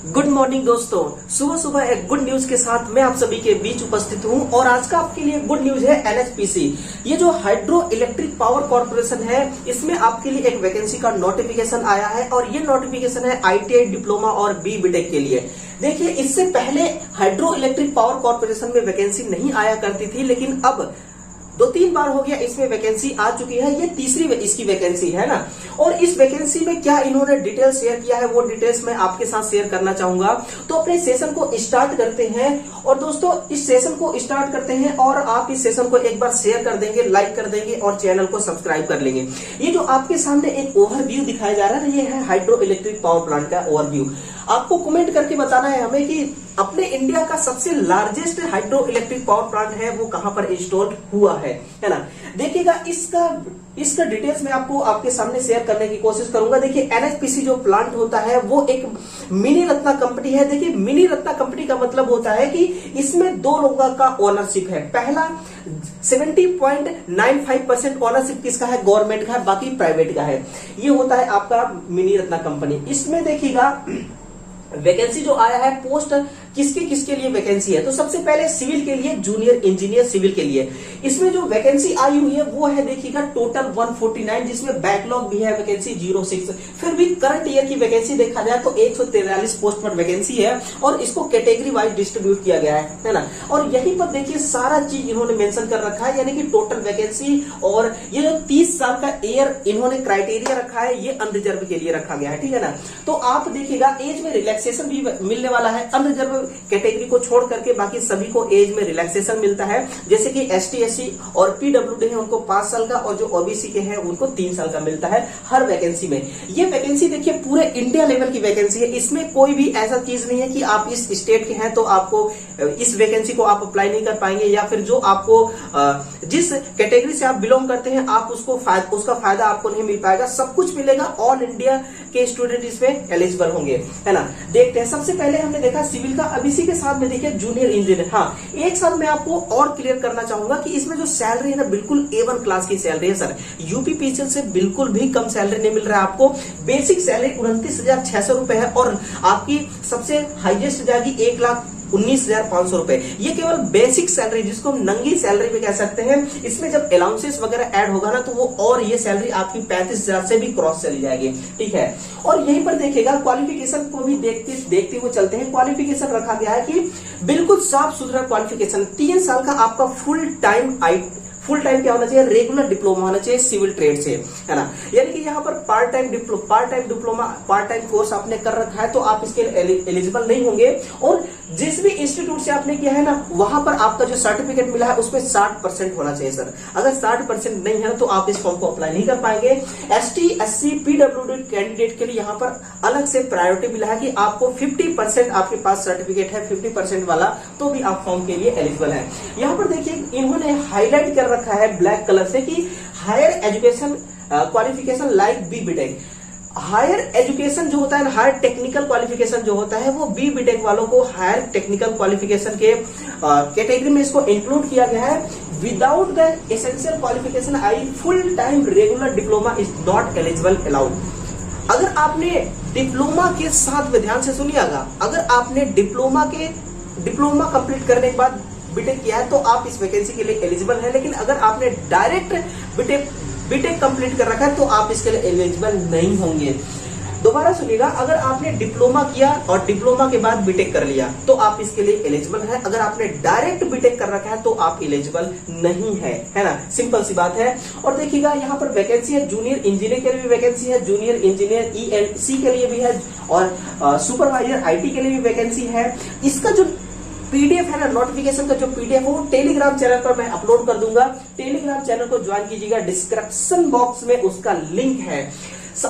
Good morning दोस्तों, सुबह सुबह एक गुड न्यूज के साथ मैं आप सभी के बीच उपस्थित हूं और आज का आपके लिए गुड न्यूज है एनएचपीसी। ये जो हाइड्रो इलेक्ट्रिक पावर कॉर्पोरेशन है, इसमें आपके लिए एक वैकेंसी का नोटिफिकेशन आया है और ये नोटिफिकेशन है आईटीआई डिप्लोमा और बी बीटेक के लिए। देखिए, इससे पहले हाइड्रो इलेक्ट्रिक पावर कॉर्पोरेशन में वैकेंसी नहीं आया करती थी, लेकिन अब 2-3 बार हो गया इसमें वैकेंसी आ चुकी है। ये तीसरी इसकी वैकेंसी है ना। और इस वैकेंसी में क्या इन्होंने डिटेल शेयर किया है, वो डिटेल्स मैं आपके साथ शेयर करना चाहूंगा। तो अपने सेशन को स्टार्ट करते हैं और दोस्तों इस सेशन को स्टार्ट करते हैं और आप इस सेशन को एक बार शेयर कर देंगे, लाइक कर देंगे और चैनल को सब्सक्राइब कर लेंगे। ये जो आपके सामने एक ओवरव्यू दिखाया जा रहा है, ये है हाइड्रो इलेक्ट्रिक पावर प्लांट का ओवरव्यू। आपको कमेंट करके बताना है हमें कि अपने इंडिया का सबसे largest hydro electric power plant है वो कहां पर इंस्टॉल हुआ है ना। देखिएगा, इसका डिटेल्स मैं आपको आपके सामने शेयर करने की कोशिश करूंगा। देखिए, एनएचपीसी जो प्लांट होता है वो एक मिनी रत्ना कंपनी है। देखिए, मिनी रत्ना कंपनी का मतलब होता है कि इसमें 2 लोगों का ओनरशिप है। पहला 70.95% ओनरशिप किसका है? गवर्नमेंट का है, बाकी प्राइवेट का है। ये होता है आपका मिनी रत्ना कंपनी। इसमें देखिएगा वैकेंसी जो आया है, पोस्ट किसके लिए वैकेंसी है। तो सबसे पहले सिविल के लिए, जूनियर इंजीनियर सिविल के लिए इसमें जो वैकेंसी आई हुई है वो है, देखिएगा, टोटल 149, जिसमें बैकलॉग भी है वैकेंसी 06। फिर भी करंट ईयर की वैकेंसी देखा जाए तो 143 पोस्ट पर वैकेंसी है और इसको कैटेगरी वाइज डिस्ट्रीब्यूट किया गया है ना। और यहीं पर देखिए सारा चीज इन्होंने मेंशन कर रखा है, यानी कि टोटल वैकेंसी और ये जो 30 साल का ईयर इन्होंने क्राइटेरिया रखा है, ये अनरिजर्व के लिए रखा गया है, ठीक है ना। तो आप देखिएगा एज में रिलैक्सेशन भी मिलने वाला है। अनरिजर्व कैटेगरी को छोड़ करके बाकी सभी को एज में रिलैक्सेशन मिलता है। जैसे कि एसटी, एससी और पीडब्ल्यूडी है उनको 5 साल का और जो ओबीसी के हैं उनको 3 साल का मिलता है हर वैकेंसी में। ये वैकेंसी देखिए पूरे इंडिया लेवल की वैकेंसी है। इसमें कोई भी ऐसा चीज नहीं है कि आप इस स्टेट के हैं तो आपको इस वैकेंसी को आप अप्लाई नहीं कर पाएंगे, या फिर जो आपको जिस कैटेगरी से आप बिलोंग करते हैं आप उसका फायदा आपको नहीं मिल पाएगा। सब कुछ मिलेगा, ऑल इंडिया के स्टूडेंट इसमें एलिजिबल होंगे, है ना। देखते हैं, सबसे पहले हमने देखा सिविल का। अब इसी के साथ में देखिए जूनियर इंजीनियर। हाँ, एक साथ मैं आपको और क्लियर करना चाहूंगा कि इसमें जो सैलरी है ना, बिल्कुल A1 क्लास की सैलरी है सर। यूपी पीसीएल से बिल्कुल भी कम सैलरी नहीं मिल रहा है आपको। बेसिक सैलरी 29,600 रुपए है और आपकी सबसे हाईएस्ट जाएगी 1,19,500 रुपए। ये केवल बेसिक सैलरी, जिसको हम नंगी सैलरी भी कह सकते हैं। इसमें जब अलाउंसेस वगैरह ऐड होगा ना तो वो और ये सैलरी आपकी 35,000 से भी क्रॉस चली जाएगी, ठीक है। और यहीं पर देखिएगा क्वालिफिकेशन को भी देखते हुए चलते हैं। क्वालिफिकेशन रखा गया है कि बिल्कुल साफ सुथरा क्वालिफिकेशन, 3 साल का आपका फुल टाइम क्या होना चाहिए? रेगुलर डिप्लोमा होना चाहिए सिविल ट्रेड से, है ना। यानी कि यहाँ पर part time diploma, part time course आपने कर रखा है तो आप इसके एलिजिबल नहीं होंगे। और जिस भी इंस्टीट्यूट से आपने किया है ना, वहां पर आपका जो सर्टिफिकेट मिला है उसमें 60% होना चाहिए सर। अगर 60% नहीं है तो आप इस फॉर्म को अप्लाई नहीं कर पाएंगे। एसटी, एससी, पीडब्ल्यूडी कैंडिडेट के लिए यहाँ पर अलग से प्रायोरिटी मिला है कि आपको 50% आपके पास सर्टिफिकेट है, 50% वाला, तो भी आप फॉर्म के लिए एलिजिबल है। यहाँ पर देखिए इन्होंने हाईलाइट कर रखा है ब्लैक कलर से कि higher education qualification like B BTech. Higher education जो होता है, हायर टेक्निकल क्वालिफिकेशन जो होता है, वो बी बीटेक वालों को हायर टेक्निकल क्वालिफिकेशन के कैटेगरी में इसको इंक्लूड किया गया है। Without the essential qualification I full time regular diploma is not eligible allowed. अगर आपने डिप्लोमा के साथ में, ध्यान से सुनिएगा, अगर आपने डिप्लोमा कंप्लीट करने के बाद बीटेक किया है तो आप इस वैकेंसी के लिए एलिजिबल है। लेकिन अगर आपने डायरेक्ट बीटेक कंप्लीट कर रखा है तो आप इसके लिए एलिजिबल नहीं होंगे। दोबारा सुनिएगा, अगर आपने डिप्लोमा किया और डिप्लोमा के बाद बीटेक कर लिया तो आप इसके लिए एलिजिबल है। अगर आपने डायरेक्ट बीटेक कर रखा है तो आप एलिजिबल नहीं है ना। सिंपल सी बात है। और देखिएगा यहाँ पर वैकेंसी है, जूनियर इंजीनियर के लिए भी वैकेंसी है, जूनियर इंजीनियर ENC के लिए भी है और सुपरवाइजर IT के लिए भी वैकेंसी है। इसका जो पीडीएफ है ना, नोटिफिकेशन का जो पीडीएफ है, वो टेलीग्राम चैनल पर मैं अपलोड कर दूंगा। टेलीग्राम चैनल को ज्वाइन कीजिएगा, डिस्क्रिप्शन बॉक्स में उसका लिंक है।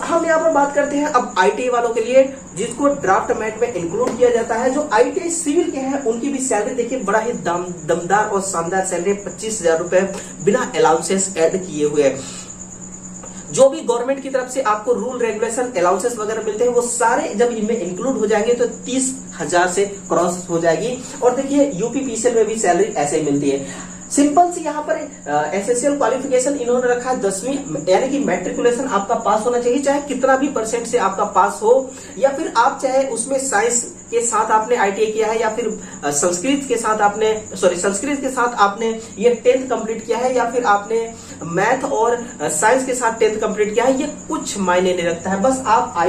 हम यहाँ पर बात करते हैं अब आईटीआई वालों के लिए, जिसको ड्राफ्ट मैट में इंक्लूड किया जाता है। जो आईटीआई सिविल के हैं उनकी भी सैलरी देखिए बड़ा ही दमदार और शानदार सैलरी, 25,000 रुपए बिना अलाउंसेस ऐड किए हुए। जो भी गवर्नमेंट की तरफ से आपको रूल रेगुलेशन अलाउंसेस वगैरह मिलते हैं वो सारे जब इनमें इंक्लूड हो जाएंगे तो 30,000 से क्रॉस हो जाएगी। और देखिए यूपी पीसीएल में भी सैलरी ऐसे ही मिलती है। सिंपल सी यहाँ पर एसएससीएल क्वालिफिकेशन इन्होंने रखा है 10वीं, यानी कि मैट्रिकुलेशन आपका पास होना चाहिए, चाहे कितना भी परसेंट से आपका पास हो, या फिर आप चाहे उसमें साइंस के साथ आपने ITI किया है, या फिर संस्कृत के साथ आपने संस्कृत के साथ आपने ये 10th कंप्लीट किया है, या फिर आपने मैथ और साइंस के साथ 10th कंप्लीट किया है, ये कुछ मायने नहीं रखता है। बस आप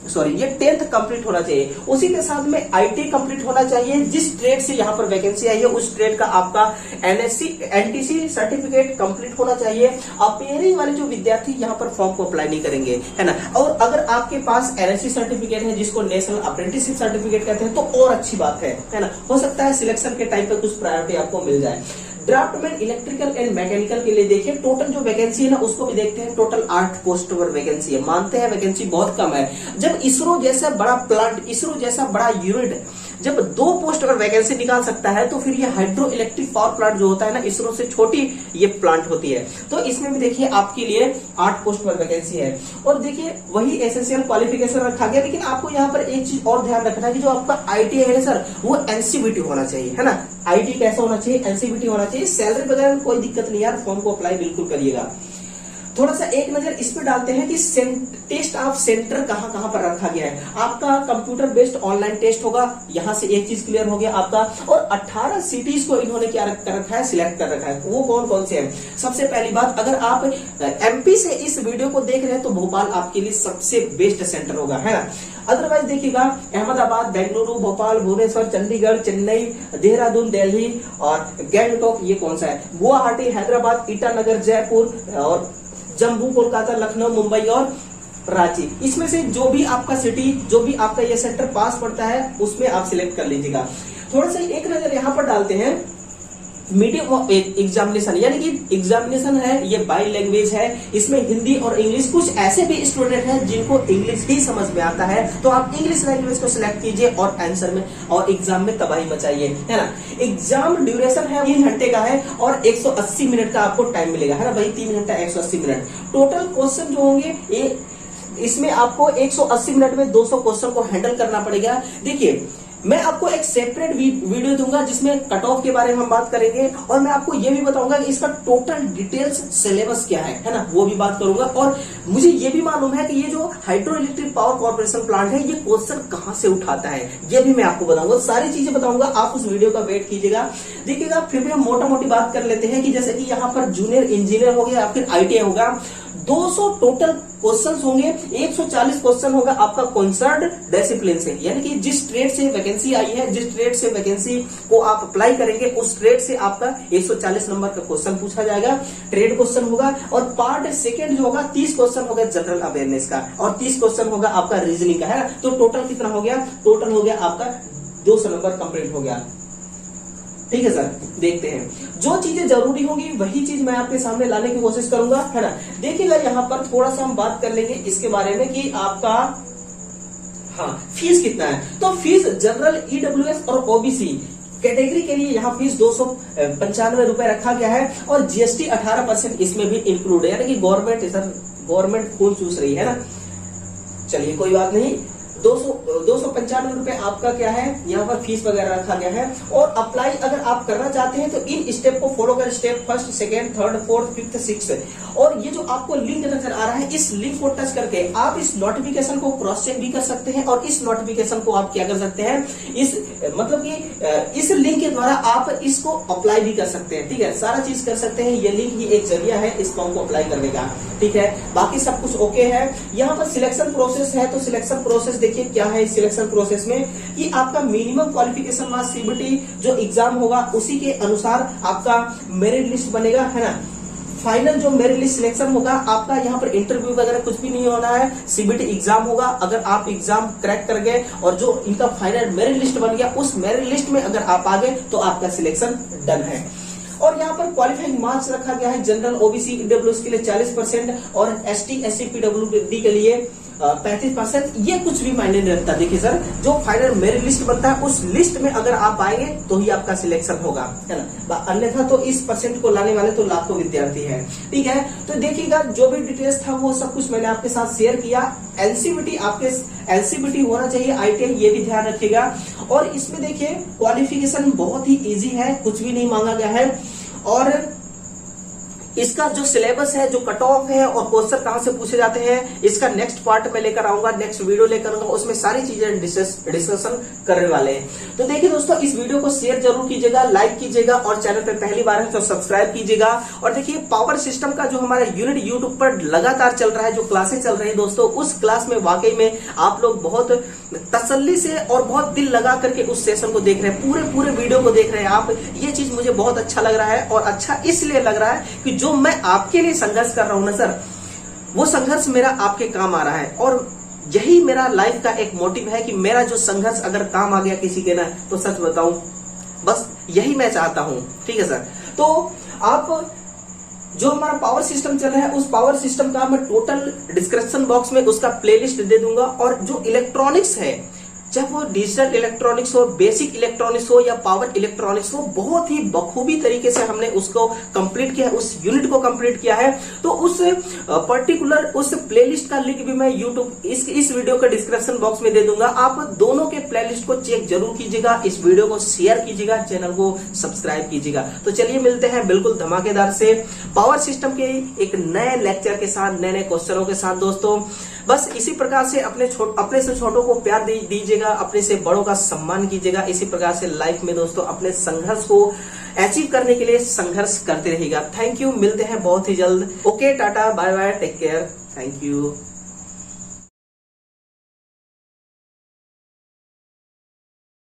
ये 10th कंप्लीट होना चाहिए, उसी के साथ में ITI कंप्लीट होना चाहिए। जिस ट्रेड से यहाँ पर वैकेंसी आई है उस ट्रेड का आपका NTC सर्टिफिकेट कंप्लीट होना चाहिए। अपीयरिंग वाले जो विद्यार्थी यहाँ पर फॉर्म को अप्लाई नहीं करेंगे, है ना। और अगर आपके पास NSC सर्टिफिकेट है, जिसको नेशनल अप्रेंटिसशिप सर्टिफिकेट कहते हैं, तो और अच्छी बात है ना। हो सकता है सिलेक्शन के टाइम पे कुछ प्रायोरिटी आपको मिल जाए। ड्राफ्टमैन इलेक्ट्रिकल एंड मैकेनिकल के लिए देखिए टोटल जो वैकेंसी है ना, उसको भी देखते हैं। टोटल 8 पोस्ट पर वैकेंसी है। मानते हैं वैकेंसी बहुत कम है। जब इसरो जैसा बड़ा प्लांट, इसरो जैसा बड़ा यूनिट जब 2 पोस्ट पर वैकेंसी निकाल सकता है, तो फिर ये हाइड्रो इलेक्ट्रिक पावर प्लांट जो होता है ना, इसरो से छोटी ये प्लांट होती है। तो इसमें भी देखिए आपके लिए 8 पोस्ट पर वैकेंसी है। और देखिए वही एसेंशियल क्वालिफिकेशन रखा गया, लेकिन आपको यहाँ पर एक चीज और ध्यान रखना है कि जो आपका ITI है सर, वो NCVT होना चाहिए, है ना। ITI कैसा होना चाहिए? NCVT होना चाहिए। सैलरी वगैरह में कोई दिक्कत नहीं यार, फॉर्म को अप्लाई बिल्कुल करिएगा। थोड़ा सा एक नजर इस पर डालते हैं कि टेस्ट ऑफ सेंटर कहां कहां पर रखा गया है। आपका कंप्यूटर बेस्ड ऑनलाइन टेस्ट होगा, यहां से एक चीज क्लियर हो गया आपका। और 18 सिटीज को इन्होंने क्या कर रखा है, सिलेक्ट कर रखा है। वो कौन कौन से हैं? सबसे पहली बात, अगर आप MP से इस वीडियो को देख रहे हैं तो भोपाल आपके लिए सबसे बेस्ट सेंटर होगा, है ना। अदरवाइज देखिएगा अहमदाबाद, बेंगलुरु, भोपाल, भुवनेश्वर, चंडीगढ़, चेन्नई, देहरादून, दिल्ली और गैंगटॉक, ये कौन सा है? गुवाहाटी, हैदराबाद, ईटानगर, जयपुर और जम्मू, कोलकाता, लखनऊ, मुंबई और रांची। इसमें से जो भी आपका सिटी, जो भी आपका ये सेंटर पास पड़ता है, उसमें आप सिलेक्ट कर लीजिएगा। थोड़ा सा एक नजर यहाँ पर डालते हैं मीडियम ऑफ एग्जामिनेशन, यानी कि एग्जामिनेशन है ये बाई लैंग्वेज है। इसमें हिंदी और इंग्लिश, कुछ ऐसे भी स्टूडेंट हैं जिनको इंग्लिश ही समझ में आता है, तो आप इंग्लिश लैंग्वेज को सिलेक्ट कीजिए और आंसर में और एग्जाम में तबाही मचाइए, है ना। एग्जाम ड्यूरेशन है 3 घंटे का है और 180 मिनट का आपको टाइम मिलेगा, है ना भाई। 3 घंटा 180 मिनट। टोटल क्वेश्चन जो होंगे इसमें आपको 180 मिनट में 200 क्वेश्चन को हैंडल करना पड़ेगा। देखिए मैं आपको एक सेपरेट वीडियो दूंगा जिसमें कट ऑफ के बारे में हम बात करेंगे, और मैं आपको ये भी बताऊंगा कि इसका टोटल डिटेल्स सिलेबस क्या है ना, वो भी बात करूंगा। और मुझे ये भी मालूम है कि ये जो hydro electric power corporation plant है, ये क्वेश्चन कहां से उठाता है, ये भी मैं आपको बताऊंगा। सारी चीजें बताऊंगा, आप उस वीडियो का वेट कीजिएगा, देखिएगा। फिर भी हम मोटा मोटी बात कर लेते हैं कि जैसे कि यहाँ पर जूनियर इंजीनियर हो गया या फिर ITI होगा, 200 टोटल क्वेश्चन होंगे। 140 क्वेश्चन होगा आपका कंसर्न्ड डिसिप्लिन से, यानी कि जिस ट्रेड से वैकेंसी आई है, जिस ट्रेड से वैकेंसी को आप अप्लाई करेंगे, उस ट्रेड से आपका 140 नंबर का क्वेश्चन पूछा जाएगा, ट्रेड क्वेश्चन होगा। और पार्ट सेकंड जो होगा 30 क्वेश्चन होगा जनरल अवेयरनेस का, और 30 क्वेश्चन होगा आपका रीजनिंग का, है ना। तो टोटल कितना हो गया? टोटल हो गया आपका 200 नंबर कंप्लीट हो गया। ठीक है सर, देखते हैं जो चीजें जरूरी होगी वही चीज मैं आपके सामने लाने की कोशिश करूंगा, है ना। देखिएगा यहाँ पर थोड़ा सा हम बात कर लेंगे इसके बारे में कि आपका फीस कितना है। तो फीस जनरल, EWS और OBC कैटेगरी के लिए यहाँ फीस 295 रुपए रखा गया है, और GST 18% इसमें भी इंक्लूड है, यानी कि गवर्नमेंट खून चूस रही है ना। चलिए कोई बात नहीं, 295 रुपए आपका क्या है, यहाँ पर फीस वगैरह रखा गया है। और अप्लाई अगर आप करना चाहते हैं तो इन स्टेप को फॉलो कर, स्टेप 1, 2, 3, 4, 5, 6। और ये जो आपको लिंक नजर आ रहा है, इस लिंक को टच करके आप इस नोटिफिकेशन को क्रॉस चेक भी कर सकते हैं, और इस नोटिफिकेशन को आप क्या कर सकते हैं, इस मतलब कि इस लिंक के द्वारा आप इसको अप्लाई भी कर सकते हैं। ठीक है, सारा चीज कर सकते हैं। ये लिंक ही एक जरिया है इस फॉर्म को अप्लाई करने का। ठीक है, बाकी सब कुछ ओके है। यहाँ पर सिलेक्शन प्रोसेस है, तो सिलेक्शन प्रोसेस देखिए क्या है। इस सिलेक्शन प्रोसेस में कि आपका मिनिमम क्वालिफिकेशन मार्क्स CBT जो एग्जाम होगा उसी के अनुसार आपका मेरिट लिस्ट बनेगा, है ना। फाइनल जो मेरिट लिस्ट सिलेक्शन होगा आपका, यहाँ पर इंटरव्यू वगैरह कुछ भी नहीं होना है, CBT एग्जाम होगा। अगर आप एग्जाम क्रैक कर गए और जो इनका फाइनल मेरिट लिस्ट बन गया, उस मेरिट लिस्ट में अगर आप आ गए तो आपका सिलेक्शन डन है। और यहाँ पर क्वालिफाइंग मार्क्स रखा गया है जनरल, OBC, EWS के लिए 40% और ST, SC, PWD के लिए 35%। ये कुछ भी मायने नहीं रखता। देखिए सर, जो फाइनल मेरिट लिस्ट बनता है उस लिस्ट में अगर आप आएंगे तो ही आपका सिलेक्शन होगा, है ना। अन्यथा तो इस परसेंट को लाने वाले तो लाखों विद्यार्थी हैं। ठीक है, तो देखिएगा जो भी डिटेल्स था वो सब कुछ मैंने आपके साथ शेयर किया। LCBT आपके LCBT होना चाहिए, ITI ये भी ध्यान रखिएगा। और इसमें देखिए क्वालिफिकेशन बहुत ही इजी है, कुछ भी नहीं मांगा गया है। और इसका जो सिलेबस है, जो कट ऑफ है और क्वेश्चन कहां से पूछे जाते हैं, इसका नेक्स्ट पार्ट में लेकर आऊंगा, नेक्स्ट वीडियो लेकर आऊंगा, उसमें सारी चीजें डिस्कशन करने वाले हैं। तो देखिए दोस्तों, इस वीडियो को शेयर जरूर कीजिएगा, लाइक कीजिएगा और चैनल पे पहली बार है तो सब्सक्राइब कीजिएगा। और देखिए पावर सिस्टम का जो हमारा यूनिट यूट्यूब पर लगातार चल रहा है, जो क्लासेस चल रही है दोस्तों, उस क्लास में वाकई में आप लोग बहुत तसल्ली से और बहुत दिल लगा करके उस सेशन को देख रहे हैं, पूरे वीडियो को देख रहे हैं आप। ये चीज मुझे बहुत अच्छा लग रहा है, और अच्छा इसलिए लग रहा है कि जो मैं आपके लिए संघर्ष कर रहा हूं ना सर, वो संघर्ष मेरा आपके काम आ रहा है। और यही मेरा लाइफ का एक मोटिव है कि मेरा जो संघर्ष अगर काम आ गया किसी के ना, तो सच बताऊं बस यही मैं चाहता हूं। ठीक है सर, तो आप जो हमारा पावर सिस्टम चल रहा है, उस पावर सिस्टम का मैं टोटल डिस्क्रिप्शन बॉक्स में उसका प्लेलिस्ट दे दूंगा। और जो इलेक्ट्रॉनिक्स है, चाहे वो डिजिटल इलेक्ट्रॉनिक्स हो, बेसिक इलेक्ट्रॉनिक्स हो या पावर इलेक्ट्रॉनिक्स हो, बहुत ही बखूबी तरीके से हमने उसको कंप्लीट किया है, उस यूनिट को कंप्लीट किया है। तो उस पर्टिकुलर उस प्लेलिस्ट का लिंक भी मैं यूट्यूब इस वीडियो के डिस्क्रिप्शन बॉक्स में दे दूंगा। आप दोनों के प्लेलिस्ट को चेक जरूर कीजिएगा, इस वीडियो को शेयर कीजिएगा, चैनल को सब्सक्राइब कीजिएगा। तो चलिए मिलते हैं बिल्कुल धमाकेदार से पावर सिस्टम के एक नए लेक्चर के साथ, नए क्वेश्चनों के साथ दोस्तों। बस इसी प्रकार से अपने से छोटों को प्यार दीजिएगा, अपने से बड़ों का सम्मान कीजिएगा। इसी प्रकार से लाइफ में दोस्तों अपने संघर्ष को अचीव करने के लिए संघर्ष करते रहिएगा। थैंक यू, मिलते हैं बहुत ही जल्द। Okay, tata, bye bye, take care, thank you.